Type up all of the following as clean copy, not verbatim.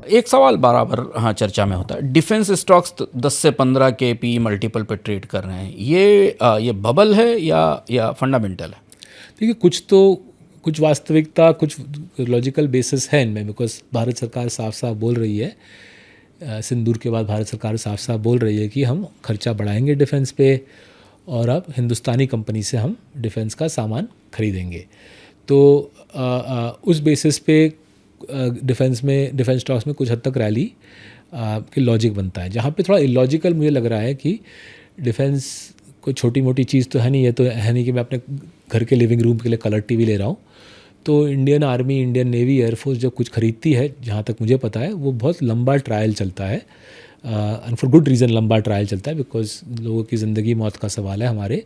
एक सवाल बराबर हाँ चर्चा में होता है, डिफेंस स्टॉक्स 10 से 15 के पी मल्टीपल पे ट्रेड कर रहे हैं, ये बबल है या फंडामेंटल है? देखिए, कुछ वास्तविकता, कुछ लॉजिकल बेसिस है इनमें, बिकॉज भारत सरकार साफ साफ बोल रही है, सिंदूर के बाद भारत सरकार साफ साफ बोल रही है कि हम खर्चा बढ़ाएंगे डिफेंस पे और अब हिंदुस्तानी कंपनी से हम डिफेंस का सामान खरीदेंगे। तो उस बेसिस पे डिफेंस स्टॉक्स में कुछ हद तक रैली की लॉजिक बनता है। जहाँ पे थोड़ा इलॉजिकल मुझे लग रहा है कि डिफेंस कोई छोटी मोटी चीज़ तो है नहीं, ये तो है नहीं कि मैं अपने घर के लिविंग रूम के लिए कलर टीवी ले रहा हूँ। तो Indian army, Indian navy, air force जब कुछ खरीदती है, जहाँ तक मुझे पता है, वो बहुत लंबा ट्रायल चलता है, एंड फॉर गुड रीज़न लंबा ट्रायल चलता है, बिकॉज लोगों की ज़िंदगी मौत का सवाल है, हमारे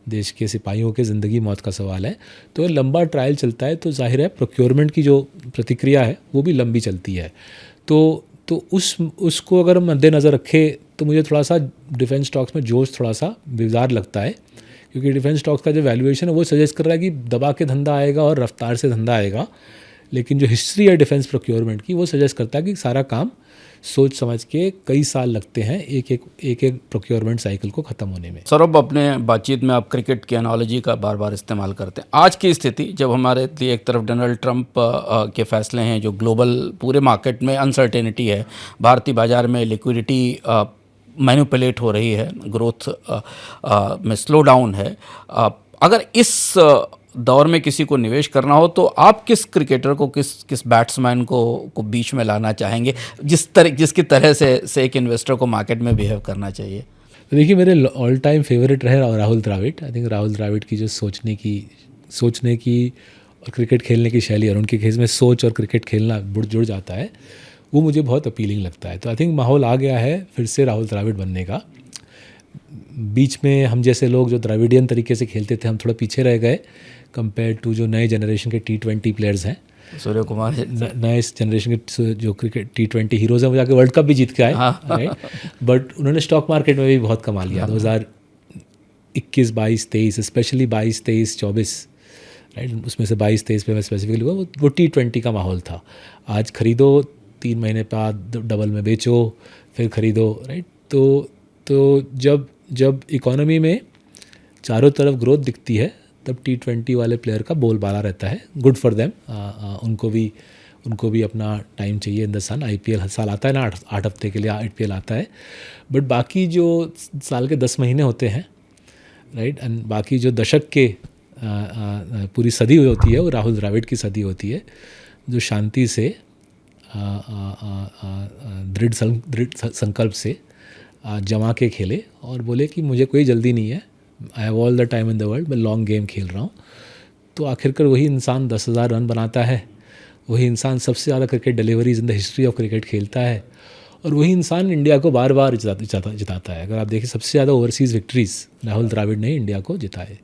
देश के सिपाहियों के ज़िंदगी मौत का सवाल है। तो लंबा ट्रायल चलता है, तो जाहिर है प्रोक्योरमेंट की जो प्रतिक्रिया है वो भी लंबी चलती है। तो उसको अगर हम मद्देनज़र रखें तो मुझे थोड़ा सा डिफेंस स्टॉक्स में जोश थोड़ा सा बेजार लगता है, क्योंकि डिफेंस स्टॉक्स का जो वैल्यूएशन है वो सजेस्ट कर रहा है कि दबा के धंधा आएगा और रफ्तार से धंधा आएगा, लेकिन जो हिस्ट्री है डिफेंस प्रोक्योरमेंट की वो सजेस्ट करता है कि सारा काम सोच समझ के कई साल लगते हैं एक प्रोक्योरमेंट साइकिल को ख़त्म होने में। सौरभ, अपने बातचीत में आप क्रिकेट की एनालॉजी का बार बार इस्तेमाल करते हैं। आज की स्थिति जब हमारे लिए एक तरफ डोनाल्ड ट्रंप के फैसले हैं, जो ग्लोबल पूरे मार्केट में अनसर्टेनिटी है, भारतीय बाजार में लिक्विडिटी मैनिपुलेट हो रही है, ग्रोथ में स्लो डाउन है, अगर इस दौर में किसी को निवेश करना हो तो आप किस क्रिकेटर को, किस बैट्समैन को बीच में लाना चाहेंगे, जिसकी तरह से एक इन्वेस्टर को मार्केट में बिहेव करना चाहिए? देखिए, मेरे ऑल टाइम फेवरेट रहे राहुल द्रविड़। आई थिंक राहुल द्रविड़ की जो सोचने की और क्रिकेट खेलने की शैली, और उनके केस में सोच और क्रिकेट खेलना जुड़ जाता है, वो मुझे बहुत अपीलिंग लगता है। तो आई थिंक माहौल आ गया है फिर से राहुल द्रविड़ बनने का। बीच में हम जैसे लोग जो द्रविडियन तरीके से खेलते थे, हम थोड़ा पीछे रह गए कंपेयर टू जो नए जनरेशन के T20 प्लेयर्स हैं। सूर्य कुमार नए जनरेशन के जो क्रिकेट T20 हीरोज़ हैं, वो जाके वर्ल्ड कप भी जीत के आए, राइट। बट उन्होंने स्टॉक मार्केट में भी बहुत कमाल किया। 2021, 22, 23, स्पेशली 22, 23, 24, राइट, उसमें से 22, 23 पे मैं स्पेसिफिकली वो T20 का माहौल था। आज खरीदो, 3 महीने बाद डबल में बेचो, फिर खरीदो, राइट। तो जब इकोनॉमी में चारों तरफ ग्रोथ दिखती है, तब T20 वाले प्लेयर का बोलबाला रहता है। गुड फॉर देम, उनको भी अपना टाइम चाहिए इन द सन। IPL हर साल आता है ना, 8 हफ्ते के लिए IPL आता है, बट बाकी जो साल के 10 महीने होते हैं, राइट, एंड बाकी जो दशक के पूरी सदी होती है, वो राहुल द्रविड़ की सदी होती है, जो शांति से दृढ़ संकल्प से जमा के खेले और बोले कि मुझे कोई जल्दी नहीं है, I have all the time in the world, मैं लॉन्ग गेम खेल रहा हूँ। तो आखिरकार वही इंसान 10,000 रन बनाता है, वही इंसान सबसे ज़्यादा cricket deliveries in the history of cricket खेलता है, और वही इंसान इंडिया को बार बार जिताता है। अगर आप देखिए, सबसे ज़्यादा ओवरसीज़ विक्ट्रीज़ राहुल द्रविड़ ने इंडिया को जिताए।